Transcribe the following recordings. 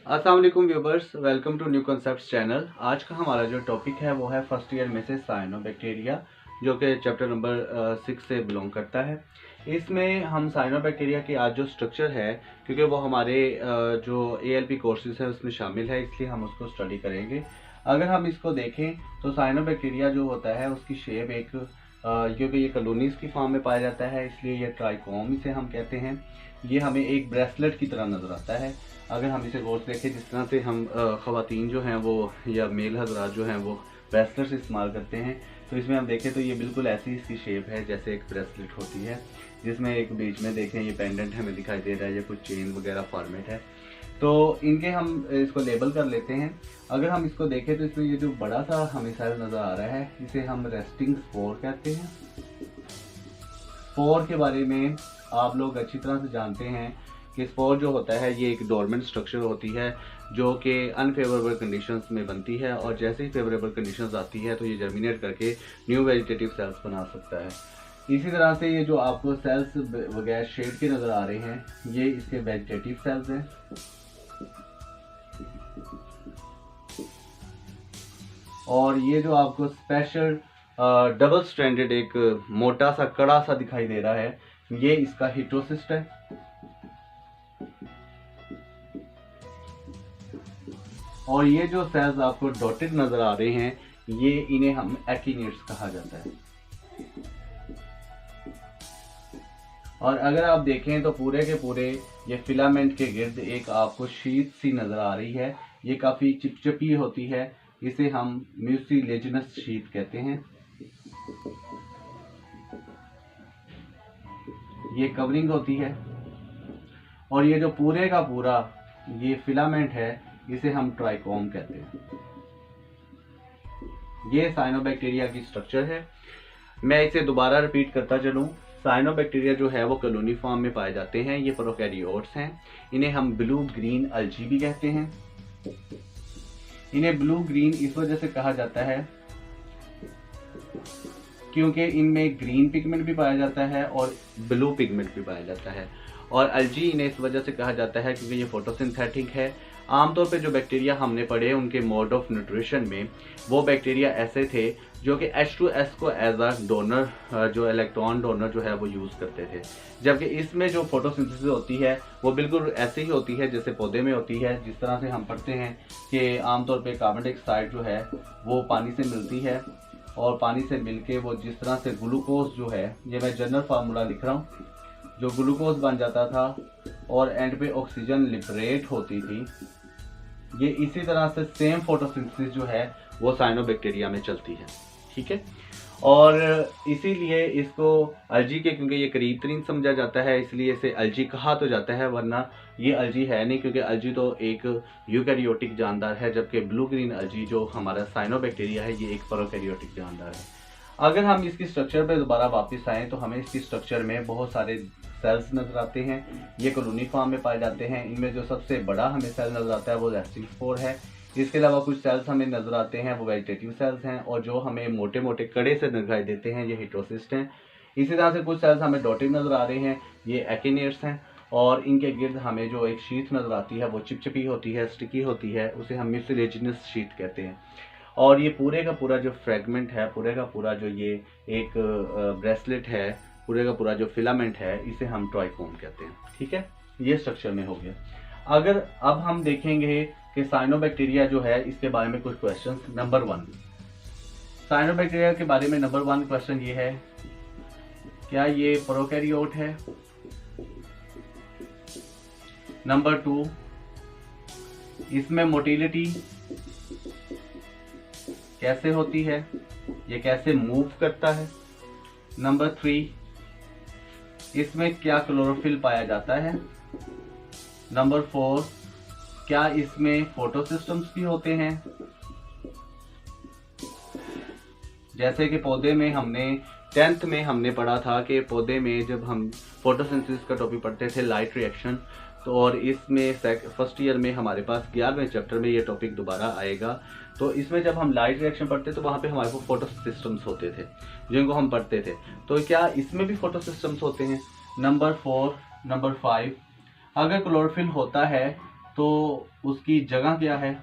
अस्सलाम वालेकुम viewers, welcome to new concepts channel. आज का हमारा जो टॉपिक है वो है फर्स्ट ईयर में से साइनोबैक्टीरिया, जो कि चैप्टर नंबर 6 से बिलोंग करता है। इसमें हम साइनोबैक्टीरिया की आज जो स्ट्रक्चर है, क्योंकि वो हमारे जो एएलपी कोर्सेज है उसमें शामिल है, इसलिए हम उसको स्टडी करेंगे। अगर हम इसको देखें तो साइनोबैक्टीरिया जो होता है उसकी शेप एक क्योंकि ये कॉलोनीज की फॉर्म में पाया जाता है, इसलिए ये ट्राइकोम इसे हम कहते हैं। ये हमें एक ब्रेसलेट की तरह नज़र आता है। अगर हम इसे गौर से देखें, जिस तरह से हम ख़वातीन जो हैं वो या मेल हजरात जो हैं वो ब्रेसलेट्स इस्तेमाल करते हैं, तो इसमें हम देखें तो ये बिल्कुल ऐसी इसकी शेप है जैसे एक ब्रेसलेट होती है, जिसमें एक बीच में देखें ये पेंडेंट हमें दिखाई दे रहा है या कुछ चेन वगैरह फॉर्मेट है। तो इनके हम इसको लेबल कर लेते हैं। अगर हम इसको देखें तो इसमें ये जो बड़ा सा हमें सेल नज़र आ रहा है, इसे हम रेस्टिंग स्पोर कहते हैं। स्पोर के बारे में आप लोग अच्छी तरह से जानते हैं कि स्पोर जो होता है ये एक डोरमेंट स्ट्रक्चर होती है जो कि अनफेवरेबल कंडीशंस में बनती है, और जैसे ही फेवरेबल कंडीशंस आती है तो ये जर्मिनेट करके न्यू वेजिटेटिव सेल्स बना सकता है। इसी तरह से ये जो आपको सेल्स वगैरह शेड के नज़र आ रहे हैं, ये इसके वेजिटेटिव सेल्स हैं। और ये जो आपको स्पेशल डबल स्ट्रैंडेड एक मोटा सा कड़ा सा दिखाई दे रहा है, ये इसका हिटोसिस्ट है। और ये जो सेल्स आपको डॉटेड नजर आ रहे हैं, ये इन्हें हम एकिनेट्स कहा जाता है। और अगर आप देखें तो पूरे के पूरे ये फिलामेंट के गिर्द एक आपको शीट सी नजर आ रही है। ये काफी चिपचिपी होती है, इसे हम म्यूसिलेजिनस शीट कहते हैं। ये कवरिंग होती है, और ये जो पूरे का पूरा ये फिलामेंट है, इसे हम ट्राइकोम कहते हैं। ये साइनोबैक्टीरिया की स्ट्रक्चर है। मैं इसे दोबारा रिपीट करता चलूं। साइनोबैक्टीरिया जो है वो कॉलोनी फॉर्म में पाए जाते हैं। ये प्रोकैरियोट्स हैं। इन्हें हम ब्लू ग्रीन अल्जी भी कहते हैं। इन्हें ब्लू ग्रीन इस वजह से कहा जाता है क्योंकि इनमें ग्रीन पिगमेंट भी पाया जाता है और ब्लू पिगमेंट भी पाया जाता है। और अल्जी इन्हें इस वजह से कहा जाता है क्योंकि ये फोटोसिंथेटिक है। आमतौर पे जो बैक्टीरिया हमने पढ़े उनके मोड ऑफ न्यूट्रिशन में, वो बैक्टीरिया ऐसे थे जो कि H2S को एज अ डोनर, जो इलेक्ट्रॉन डोनर जो है वो यूज़ करते थे। जबकि इसमें जो फोटोसिंथेसिस होती है वो बिल्कुल ऐसे ही होती है जैसे पौधे में होती है। जिस तरह से हम पढ़ते हैं कि आमतौर पे कार्बन डाइऑक्साइड जो है वो पानी से मिलती है, और पानी से मिलके वो जिस तरह से ग्लूकोज जो है, ये मैं जनरल फार्मूला लिख रहा हूँ, जो ग्लूकोज बन जाता था और एंड पे ऑक्सीजन लिबरेट होती थी, ये इसी तरह से सेम फोटोसिंथेसिस जो है वो साइनोबैक्टीरिया में चलती है। ठीक है। और इसीलिए इसको अल्जी के, क्योंकि ये करीब तरीन समझा जाता है, इसलिए इसे अल्जी कहा तो जाता है, वरना ये अल्जी है नहीं, क्योंकि अल्जी तो एक यूकैरियोटिक जानदार है, जबकि ब्लू ग्रीन अल्जी जो हमारा साइनोबैक्टीरिया है ये एक प्रोकैरियोटिक जानदार है। अगर हम इसकी स्ट्रक्चर पे दोबारा वापस आएँ तो हमें इसकी स्ट्रक्चर में बहुत सारे सेल्स नजर आते हैं। ये कॉलोनी फॉर्म में पाए जाते हैं। इनमें जो सबसे बड़ा हमें सेल नजर आता है वो रेस्टिंग स्पोर है। इसके अलावा कुछ सेल्स हमें नजर आते हैं वो वेजिटेटिव सेल्स हैं, और जो हमें मोटे मोटे कड़े से दिखाई देते हैं ये हिटोसिस्ट हैं। इसी तरह से कुछ सेल्स हमें डॉटेड नजर आ रहे हैं, ये एकिनेट्स हैं। और इनके गिर्द हमें जो एक शीट नजर आती है वो चिपचिपी होती है, स्टिकी होती है, उसे हम म्यूसिलेजिनस शीट कहते हैं। और ये पूरे का पूरा जो फ्रेगमेंट है, पूरे का पूरा जो ये एक ब्रेसलेट है, पूरे का पूरा जो फिलामेंट है, इसे हम ट्राइकोम कहते हैं। ठीक है, ये स्ट्रक्चर में हो गया। अगर अब हम देखेंगे कि साइनोबैक्टीरिया जो है इसके बारे में कुछ क्वेश्चंस। नंबर 1, साइनोबैक्टीरिया के बारे में नंबर 1 क्वेश्चन ये है, क्या ये प्रोकैरियोट है? नंबर 2, इसमें मोटिलिटी कैसे होती है, ये कैसे मूव करता है? नंबर 3, इसमें क्या क्लोरोफिल पाया जाता है? नंबर 4, क्या इसमें फोटोसिस्टम्स भी होते हैं? जैसे कि पौधे में हमने 10th में हमने पढ़ा था कि पौधे में जब हम फोटोसिंथेसिस का टॉपिक पढ़ते थे लाइट रिएक्शन, तो और इसमें फर्स्ट ईयर में हमारे पास 11वें चैप्टर में ये टॉपिक दोबारा आएगा। तो इसमें जब हम लाइट रिएक्शन पढ़ते तो वहाँ पे हमारे को फोटो सिस्टम्स होते थे जिनको हम पढ़ते थे। तो क्या इसमें भी फोटो सिस्टम्स होते हैं? नंबर 4, नंबर 5, अगर क्लोरोफिल होता है तो उसकी जगह क्या है,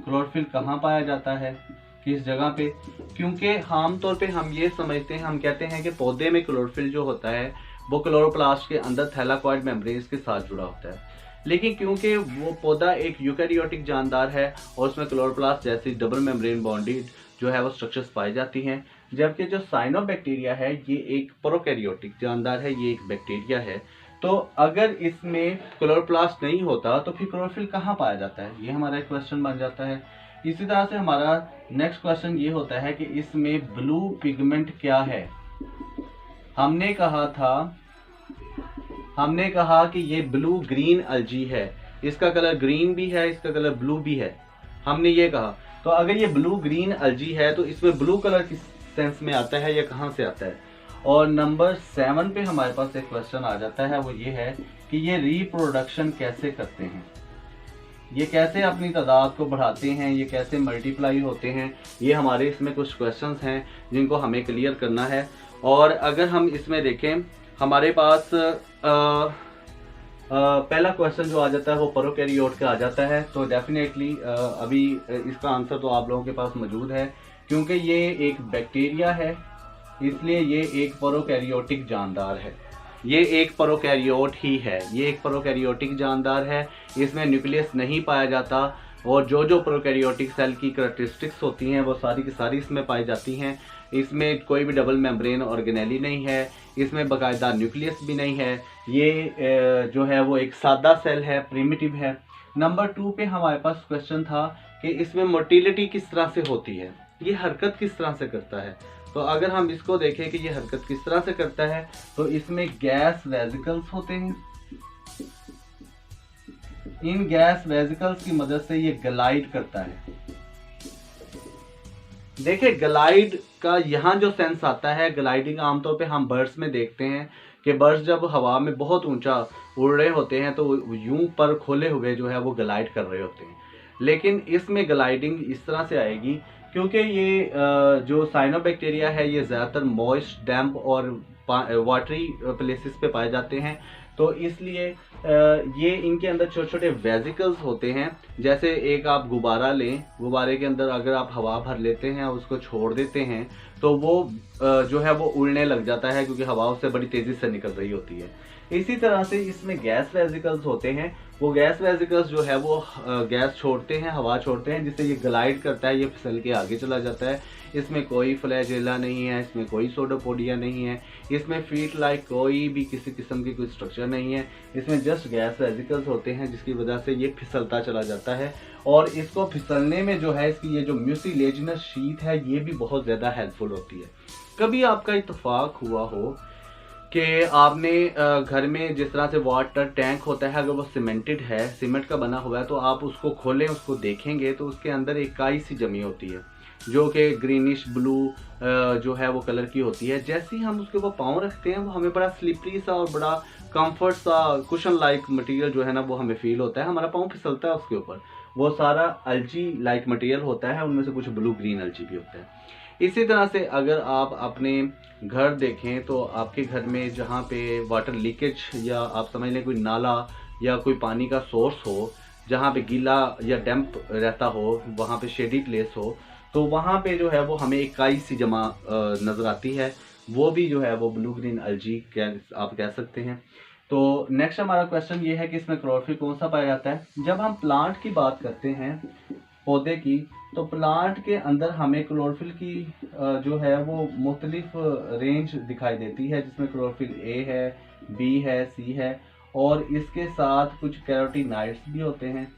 क्लोरोफिल कहाँ पाया जाता है, किस जगह पे। क्योंकि आमतौर पे हम ये समझते हैं, हम कहते हैं कि पौधे में क्लोरोफिल जो होता है वो क्लोरोप्लास्ट के अंदर थैलाकॉइड मेम्ब्रेन्स के साथ जुड़ा होता है। लेकिन क्योंकि वो पौधा एक यूकैरियोटिक जानदार है और उसमें क्लोरोप्लास्ट जैसी डबल मेम्ब्रेन बॉन्डेड जो है वो स्ट्रक्चर्स पाई जाती हैं, जबकि जो साइनोबैक्टीरिया है ये एक प्रोकैरियोटिक जानदार है, ये एक बैक्टीरिया है। तो अगर इसमें क्लोरोप्लास्ट नहीं होता तो फिर क्लोरोफिल कहाँ पाया जाता है, ये हमारा एक क्वेश्चन बन जाता है। इसी तरह से हमारा नेक्स्ट क्वेश्चन ये होता है कि इसमें ब्लू पिगमेंट क्या है। हमने कहा कि ये ब्लू ग्रीन अलजी है, इसका कलर ग्रीन भी है, इसका कलर ब्लू भी है, हमने ये कहा। तो अगर ये ब्लू ग्रीन अलजी है तो इसमें ब्लू कलर किस सेंस में आता है या कहाँ से आता है। और नंबर 7 पे हमारे पास एक क्वेश्चन आ जाता है, वो ये है कि ये रिप्रोडक्शन कैसे करते हैं, ये कैसे अपनी तादाद को बढ़ाते हैं, ये कैसे मल्टीप्लाई होते हैं। ये हमारे इसमें कुछ क्वेश्चंस हैं जिनको हमें क्लियर करना है। और अगर हम इसमें देखें हमारे पास पहला क्वेश्चन जो आ जाता है वो प्रोकैरियोट का आ जाता है। तो डेफिनेटली अभी इसका आंसर तो आप लोगों के पास मौजूद है, क्योंकि ये एक बैक्टीरिया है इसलिए ये एक प्रोकैरियोटिक जानदार है, ये एक प्रोकैरियोट ही है, ये एक प्रोकैरियोटिक जानदार है। इसमें न्यूक्लियस नहीं पाया जाता और जो जो प्रोकैरियोटिक सेल की करैक्टरिस्टिक्स होती हैं वो सारी की सारी इसमें पाई जाती हैं। इसमें कोई भी डबल मेम्ब्रेन ऑर्गेनेली नहीं है, इसमें बाकायदा न्यूक्लियस भी नहीं है, ये जो है वो एक सादा सेल है, प्रिमिटिव है। नंबर 2 पे हमारे पास क्वेश्चन था कि इसमें मोटिलिटी किस तरह से होती है, ये हरकत किस तरह से करता है। तो अगर हम इसको देखें कि ये हरकत किस तरह से करता है तो इसमें गैस वेसिकल्स होते हैं, इन गैस वेसिकल्स की मदद से ये ग्लाइड करता है। देखिए ग्लाइड का यहाँ जो सेंस आता है, ग्लाइडिंग आमतौर पे हम बर्ड्स में देखते हैं कि बर्ड्स जब हवा में बहुत ऊंचा उड़ रहे होते हैं तो यूं पर खोले हुए जो है वो ग्लाइड कर रहे होते हैं। लेकिन इसमें ग्लाइडिंग इस तरह से आएगी क्योंकि ये जो साइनोबैक्टीरिया है ये ज़्यादातर मॉइस्ट, डैम्प और वाटरी प्लेसेस पे पाए जाते हैं। तो इसलिए ये इनके अंदर छोटे छोटे वेसिकल्स होते हैं। जैसे एक आप गुब्बारा लें, गुब्बारे के अंदर अगर आप हवा भर लेते हैं और उसको छोड़ देते हैं तो वो जो है वो उड़ने लग जाता है क्योंकि हवा उससे बड़ी तेज़ी से निकल रही होती है। इसी तरह से इसमें गैस वेसिकल्स होते हैं, वो गैस वेसिकल्स जो है वो गैस छोड़ते हैं, हवा छोड़ते हैं, जिससे ये ग्लाइड करता है, ये फिसल के आगे चला जाता है। इसमें कोई फ्लैजेला नहीं है, इसमें कोई सोडोपोडिया नहीं है, इसमें फीट लाइक कोई भी किसी किस्म की कोई स्ट्रक्चर नहीं है, इसमें जस्ट गैस वेसिकल्स होते हैं जिसकी वजह से ये फिसलता चला जाता है। और इसको फिसलने में जो है इसकी ये जो म्यूसिलेजिनस शीट है ये भी बहुत ज़्यादा हेल्पफुल होती है। कभी आपका इत्तेफाक हुआ हो कि आपने घर में जिस तरह से वाटर टैंक होता है, अगर वो सीमेंटेड है, सीमेंट का बना हुआ है, तो आप उसको खोलें, उसको देखेंगे तो उसके अंदर एक काई सी जमी होती है जो कि ग्रीनिश ब्लू जो है वो कलर की होती है। जैसे ही हम उसके ऊपर पाँव रखते हैं वो हमें बड़ा स्लिपरी सा और बड़ा कंफर्ट सा कुशन लाइक मटेरियल जो है ना वो हमें फील होता है, हमारा पाँव फिसलता है उसके ऊपर। वो सारा अल्जी लाइक मटेरियल होता है, उनमें से कुछ ब्लू ग्रीन अल्जी भी होता है। इसी तरह से अगर आप अपने घर देखें तो आपके घर में जहाँ पे वाटर लीकेज या आप समझ लें कोई नाला या कोई पानी का सोर्स हो, जहाँ पे गीला या डैम्प रहता हो, वहाँ पे शेडी प्लेस हो, तो वहाँ पे जो है वो हमें एक काई सी जमा नज़र आती है, वो भी जो है वो ब्लू ग्रीन अल्जी आप कह सकते हैं। तो नेक्स्ट हमारा क्वेश्चन ये है कि इसमें क्लोरोफिल कौन सा पाया जाता है। जब हम प्लांट की बात करते हैं, पौधे की, तो प्लांट के अंदर हमें क्लोरोफिल की जो है वो मुख्तलिफ रेंज दिखाई देती है, जिसमें क्लोरोफिल ए है, बी है, सी है, और इसके साथ कुछ कैरोटीनाइड्स भी होते हैं,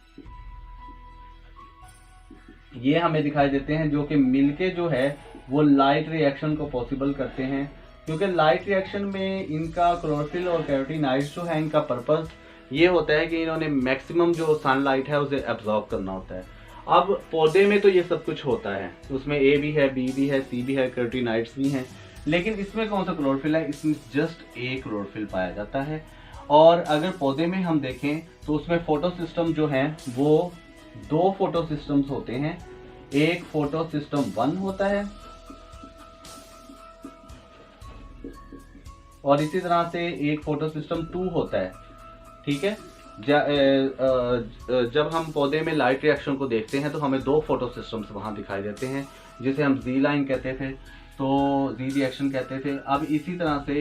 ये हमें दिखाई देते हैं, जो कि मिलके जो है वो लाइट रिएक्शन को पॉसिबल करते हैं। क्योंकि लाइट रिएक्शन में इनका क्लोरोफिल और कैरोटीनाइड्स जो है इनका पर्पस ये होता है कि इन्होंने मैक्सिमम जो सनलाइट है उसे एब्जॉर्ब करना होता है। अब पौधे में तो ये सब कुछ होता है, उसमें ए भी है, बी भी है, सी भी है, कैरोटीनाइड्स भी हैं, लेकिन इसमें कौन सा क्लोरोफिल है, इसमें जस्ट ए क्लोरोफिल पाया जाता है। और अगर पौधे में हम देखें तो उसमें फोटोसिस्टम जो है वो 2 फोटोसिस्टम्स होते हैं, एक फोटोसिस्टम 1 होता है और इसी तरह से एक फोटोसिस्टम 2 होता है, ठीक है। जब हम पौधे में लाइट रिएक्शन को देखते हैं तो हमें दो फोटो सिस्टम्स वहाँ दिखाई देते हैं, जिसे हम जी लाइन कहते थे, तो जी रिएक्शन कहते थे। अब इसी तरह से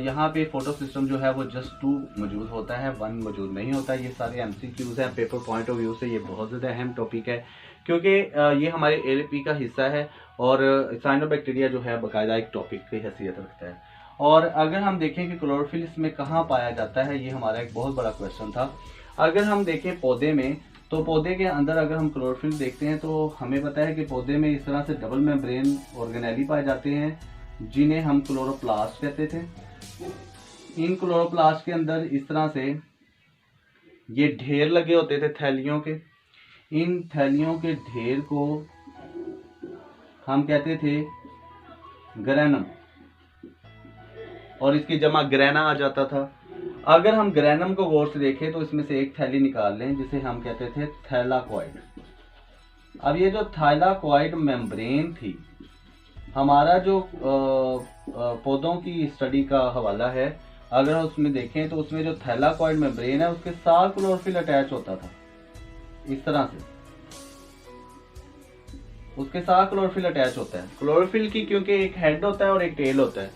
यहाँ पे फोटो सिस्टम जो है वो जस्ट 2 मौजूद होता है, 1 मौजूद नहीं होता। ये सारे MCQs हैं, पेपर पॉइंट ऑफ व्यू से ये बहुत ज़्यादा अहम टॉपिक है, क्योंकि ये हमारे LP का हिस्सा है और साइनोबैक्टीरिया जो है बाकायदा एक टॉपिक की हैसियत रखता है। और अगर हम देखें कि क्लोरोफिल इसमें कहाँ पाया जाता है, ये हमारा एक बहुत बड़ा क्वेश्चन था। अगर हम देखें पौधे में, तो पौधे के अंदर अगर हम क्लोरोफिल देखते हैं तो हमें पता है कि पौधे में इस तरह से डबल मेम्ब्रेन ऑर्गेनेली पाए जाते हैं, जिन्हें हम क्लोरोप्लास्ट कहते थे। इन क्लोरोप्लास्ट के अंदर इस तरह से ये ढेर लगे होते थे थैलियों के। इन थैलियों के ढेर को हम कहते थे ग्रैनम, और इसकी जमा ग्रैना आ जाता था। अगर हम ग्रैनम को गौर से देखें तो इसमें से एक थैली निकाल लें, जिसे हम कहते थे थैलाकॉइड। अब ये जो थैलाकॉइड मेम्ब्रेन थी, हमारा जो पौधों की स्टडी का हवाला है, अगर उसमें देखें तो उसमें जो थैलाकॉइड मेम्ब्रेन है उसके साथ क्लोरोफिल अटैच होता था, इस तरह से उसके साथ क्लोरोफिल अटैच होता है। क्लोरोफिल की क्योंकि एक हेड होता है और एक टेल होता है,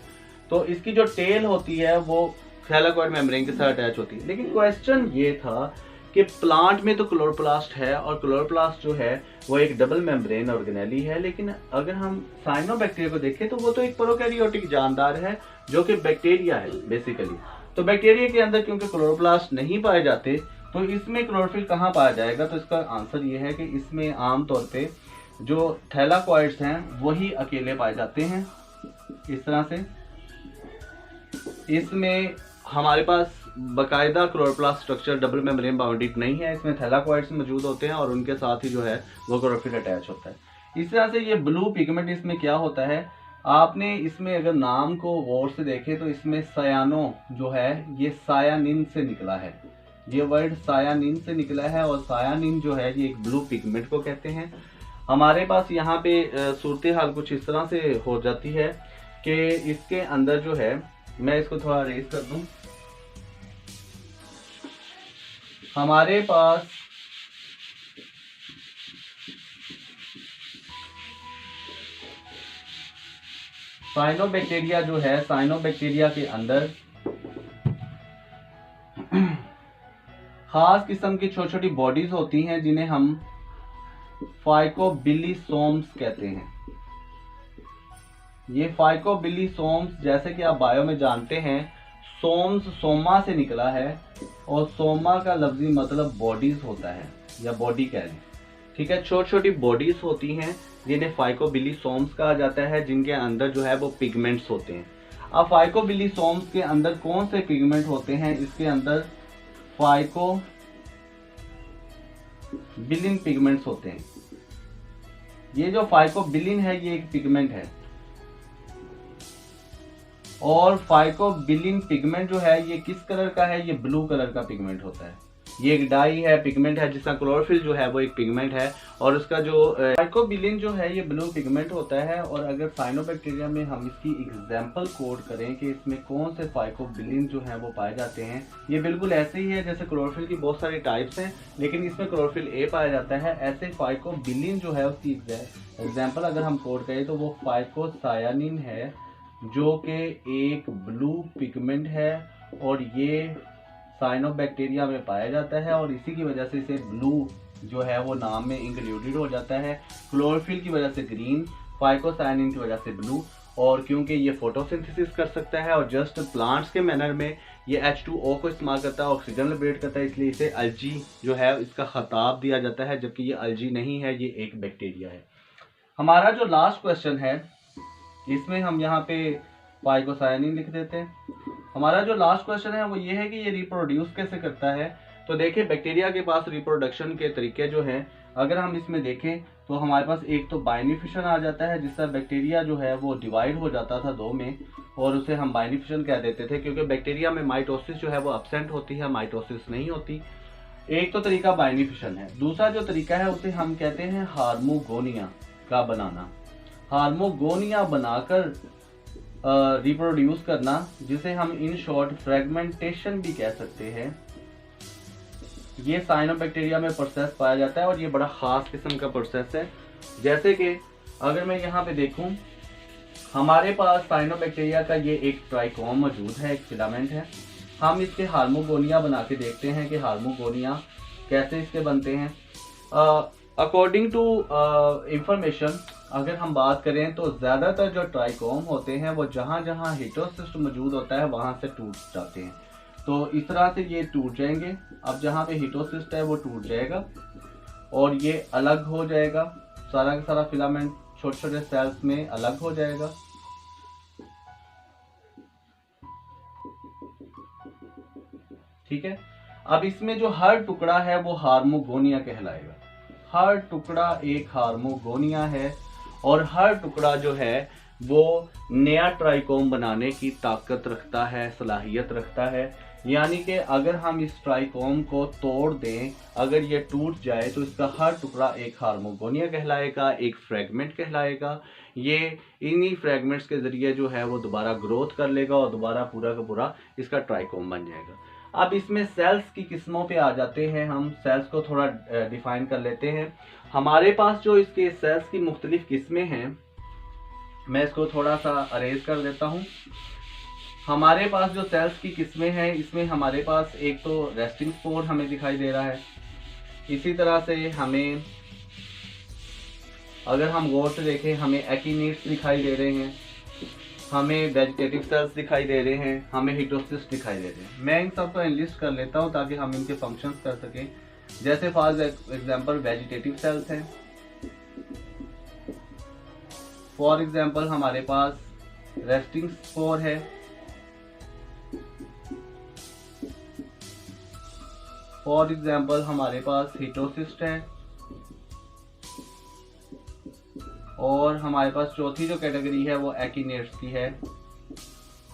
तो इसकी जो टेल होती है वो थैलाकॉइड मेम्ब्रेन के साथ अटैच होती है। लेकिन क्वेश्चन ये था कि प्लांट में तो क्लोरोप्लास्ट है, और क्लोरोप्लास्ट जो है वो एक डबल मेम्ब्रेन ऑर्गेनेली है, लेकिन अगर हम साइनोबैक्टीरिया को देखें तो वो तो एक प्रोकैरियोटिक जानदार है जो कि बैक्टीरिया है बेसिकली। तो बैक्टीरिया के अंदर क्योंकि क्लोरोप्लास्ट नहीं पाए जाते, तो इसमें क्लोरोफिल कहाँ पाया जाएगा? तो इसका आंसर ये है कि इसमें आमतौर पे जो थैलाकॉइड्स हैं वही अकेले पाए जाते हैं, इस तरह से। इसमें हमारे पास बाकायदा chloroplast structure double membrane bounded नहीं है, इसमें थैलाकॉइड्स मौजूद होते हैं और उनके साथ ही जो है वो क्लोरोफिल अटैच होता है। इस तरह से ये ब्लू पिगमेंट इसमें क्या होता है, आपने इसमें अगर नाम को गौर से देखें तो इसमें सायानो जो है ये सायानिन से निकला है, ये वर्ड सायानिन से निकला है, और सायानिन जो है ये एक ब्लू पिगमेंट को कहते हैं। हमारे पास यहाँ पे सूरत हाल कुछ इस तरह से हो जाती है कि इसके अंदर जो है, मैं इसको थोड़ा रेस कर दूं, हमारे पास साइनोबैक्टीरिया जो है, साइनोबैक्टीरिया के अंदर खास किस्म की छोटी छोटी बॉडीज होती हैं जिन्हें हम फाइकोबिलिसोम्स कहते हैं। ये फाइकोबिलिसोम्स, जैसे कि आप बायो में जानते हैं, सोम्स सोमा से निकला है, और सोमा का लफ्जी मतलब बॉडीज होता है या बॉडी कह लें, ठीक है। छोटी छोटी बॉडीज होती हैं जिन्हें फाइकोबिलिसोम्स कहा जाता है, जिनके अंदर जो है वो पिगमेंट्स होते हैं। अब फाइकोबिलिसोम्स के अंदर कौन से पिगमेंट होते हैं? इसके अंदर फाइकोबिलिन पिगमेंट्स होते हैं। ये जो फाइकोबिलिन है ये एक पिगमेंट है, और फाइकोबिलिन पिगमेंट जो है ये किस कलर का है? ये ब्लू कलर का पिगमेंट होता है। ये एक डाई है, पिगमेंट है, जिसका क्लोरोफिल जो है वो एक पिगमेंट है, और उसका जो फाइकोबिलिन जो है ये ब्लू पिगमेंट होता है। और अगर साइनोबैक्टीरिया में हम इसकी एग्जांपल कोड करें कि इसमें कौन से फाइकोबिलिन जो है वो पाए जाते हैं, ये बिल्कुल ऐसे ही है जैसे क्लोरोफिल की बहुत सारी टाइप्स हैं, लेकिन इसमें क्लोरोफिल ए पाया जाता है। ऐसे फाइकोबिलिन जो है उसकी एग्जाम्पल अगर हम कोड करें तो वो फाइकोसायानिन है, जो कि एक ब्लू पिगमेंट है, और ये साइनोबैक्टीरिया में पाया जाता है, और इसी की वजह से इसे ब्लू जो है वो नाम में इंक्लूडेड हो जाता है। क्लोरोफिल की वजह से ग्रीन, फाइकोसायानिन की वजह से ब्लू, और क्योंकि ये फोटोसिंथेसिस कर सकता है और जस्ट प्लांट्स के मैनर में ये H2O को इस्तेमाल करता है, ऑक्सीजन लिबरेट करता है, इसलिए इसे अल्जी जो है इसका खिताब दिया जाता है, जबकि ये अल्जी नहीं है, ये एक बैक्टीरिया है। हमारा जो लास्ट क्वेश्चन है, इसमें हम यहाँ पे फाइकोसायानिन लिख देते हैं। हमारा जो लास्ट क्वेश्चन है वो ये है कि ये रिप्रोड्यूस कैसे करता है। तो देखिए, बैक्टीरिया के पास रिप्रोडक्शन के तरीके जो हैं, अगर हम इसमें देखें तो हमारे पास एक तो बाइनिफिशन आ जाता है, जिससे बैक्टीरिया जो है वो डिवाइड हो जाता था 2 में, और उसे हम बाइनिफिशन कह देते थे, क्योंकि बैक्टीरिया में माइटोसिस जो है वो एब्सेंट होती है, माइटोसिस नहीं होती। एक तो तरीका बाइनिफिशन है। दूसरा जो तरीका है उसे हम कहते हैं हार्मोगोनिया का बनाना, हार्मोगोनिया बनाकर रिप्रोड्यूस करना, जिसे हम इन शॉर्ट फ्रेगमेंटेशन भी कह सकते हैं। ये साइनोबैक्टीरिया में प्रोसेस पाया जाता है और ये बड़ा ख़ास किस्म का प्रोसेस है। जैसे कि अगर मैं यहाँ पे देखूँ, हमारे पास साइनोबैक्टीरिया का ये एक ट्राइकोम मौजूद है, एक फिलामेंट है। हम इसके हार्मोगोनिया बना के देखते हैं कि हार्मोगोनिया कैसे इसके बनते हैं। अकॉर्डिंग टू इंफॉर्मेशन अगर हम बात करें तो ज़्यादातर जो ट्राइकोम होते हैं वो जहाँ जहाँ हिटोसिस्ट मौजूद होता है वहाँ से टूट जाते हैं। तो इस तरह से ये टूट जाएंगे। अब जहाँ पे हिटोसिस्ट है वो टूट जाएगा और ये अलग हो जाएगा, सारा का सारा फिलामेंट छोटे छोटे सेल्स में अलग हो जाएगा। ठीक है। अब इसमें जो हर टुकड़ा है वो हार्मोगोनिया कहलाएगा। हर टुकड़ा एक हार्मोगोनिया है और हर टुकड़ा जो है वो नया ट्राइकोम बनाने की ताकत रखता है, सलाहियत रखता है। यानी कि अगर हम इस ट्राइकोम को तोड़ दें, अगर ये टूट जाए तो इसका हर टुकड़ा एक हार्मोगोनिया कहलाएगा, एक फ्रैगमेंट कहलाएगा। ये इन्हीं फ्रैगमेंट्स के ज़रिए जो है वो दोबारा ग्रोथ कर लेगा और दोबारा पूरा का पूरा इसका ट्राइकोम बन जाएगा। अब इसमें सेल्स की किस्मों पे आ जाते हैं। हम सेल्स को थोड़ा डिफाइन कर लेते हैं। हमारे पास जो इसके सेल्स की मुख्तलिफ किस्में हैं, मैं इसको थोड़ा सा अरेज कर देता हूँ। हमारे पास जो सेल्स की किस्में हैं, इसमें हमारे पास एक तो रेस्टिंग स्पोर हमें दिखाई दे रहा है। इसी तरह से हमें अगर हम गौर से देखें, हमें एकिनीड्स दिखाई दे रहे हैं, हमें वेजिटेटिव सेल्स दिखाई दे रहे हैं, हमें हिटोसिस्ट दिखाई दे रहे हैं। मैं इन सब को एनलिस्ट कर लेता हूँ ताकि हम इनके फंक्शंस कर सकें। जैसे फॉर एग्जांपल वेजिटेटिव सेल्स हैं। फॉर एग्जांपल हमारे पास रेस्टिंग स्पोर है। फॉर एग्जांपल हमारे पास हिटोसिस्ट है। और हमारे पास चौथी जो कैटेगरी है वो एकिनेट्स की है।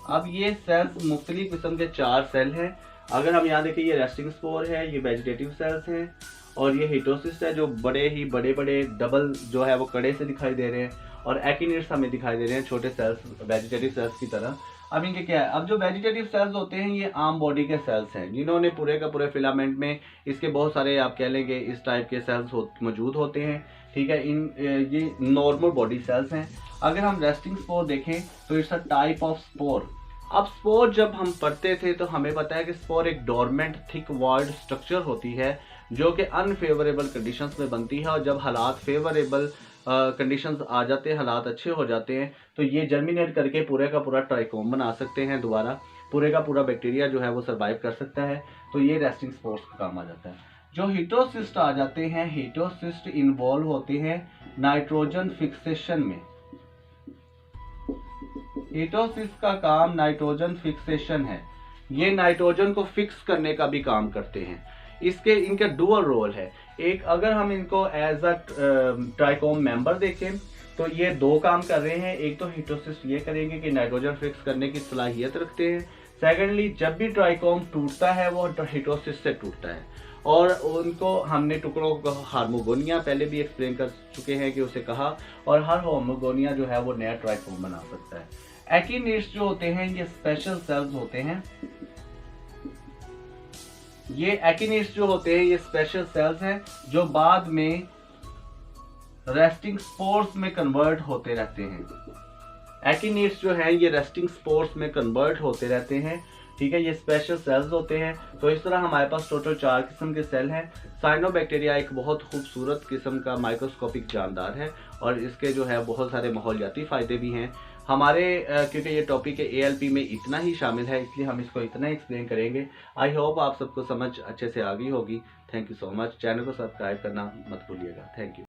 अब ये सेल्स मुख्तलिफ किस्म के 4 सेल हैं। अगर हम यहाँ देखें, ये रेस्टिंग स्पोर है, ये वेजिटेटिव सेल्स हैं और ये हिटोसिस्ट है जो बड़े ही बड़े बड़े डबल जो है वो कड़े से दिखाई दे रहे हैं, और एकिनेट्स हमें दिखाई दे रहे हैं छोटे सेल्स वेजिटेटिव सेल्स की तरह। अब इनके क्या है, अब जो वेजिटेटिव सेल्स होते हैं ये आम बॉडी के सेल्स हैं जिन्होंने पूरे का पूरे फिलामेंट में इसके बहुत सारे आप कह लेंगे इस टाइप के सेल्स मौजूद होते हैं। ठीक है, ये नॉर्मल बॉडी सेल्स हैं। अगर हम रेस्टिंग स्पोर देखें तो it's a type of spore. अब स्पोर जब हम पढ़ते थे तो हमें पता है कि स्पोर एक डोरमेंट थिक वॉल्ड स्ट्रक्चर होती है जो कि अनफेवरेबल कंडीशंस में बनती है, और जब हालात फेवरेबल कंडीशंस आ जाते हैं, हालात अच्छे हो जाते हैं, तो ये जर्मिनेट करके पूरे का पूरा ट्राइकोम बना सकते हैं। दोबारा पूरे का पूरा बैक्टीरिया जो है वो सर्वाइव कर सकता है। तो ये रेस्टिंग स्पोर्स का काम आ जाता है। जो हिटोसिस्ट आ जाते हैं, हिटोसिस्ट इन्वॉल्व होते हैं नाइट्रोजन फिक्सेशन में। हिटोसिस्ट का काम नाइट्रोजन फिक्सेशन है। ये नाइट्रोजन को फिक्स करने का भी काम करते हैं। इनका डुअल रोल है। एक अगर हम इनको एज अ ट्राइकोम मेंबर देखें तो ये 2 काम कर रहे हैं। एक तो हिटोसिस्ट ये करेंगे कि नाइट्रोजन फिक्स करने की सलाहियत रखते हैं। सेकेंडली, जब भी ट्राइकोम टूटता है वो हिटोसिस्ट से टूटता है, और उनको हमने टुकड़ों को हार्मोगोनिया पहले भी एक्सप्लेन कर चुके हैं कि उसे कहा, और हर हार्मोगोनिया जो है वो नया ट्राइकोम बना सकता है। एकिनेट्स जो होते हैं ये स्पेशल सेल्स होते हैं। ये एकिनेट्स जो होते हैं ये स्पेशल सेल्स हैं जो बाद में रेस्टिंग स्पोर्स में कन्वर्ट होते रहते हैं। एकिनेट्स जो है ये रेस्टिंग स्पोर्स में कन्वर्ट होते रहते हैं। ठीक है, ये स्पेशल सेल्स होते हैं। तो इस तरह हमारे पास टोटल 4 किस्म के सेल हैं। साइनोबैक्टीरिया एक बहुत खूबसूरत किस्म का माइक्रोस्कोपिक जानदार है और इसके जो है बहुत सारे माहौलियाती फ़ायदे भी हैं। हमारे क्योंकि ये टॉपिक ALP में इतना ही शामिल है इसलिए हम इसको इतना एक्सप्लेन करेंगे। आई होप आप सबको समझ अच्छे से आ गई होगी। Thank you so much. Channel को सब्सक्राइब करना मत भूलिएगा। Thank you.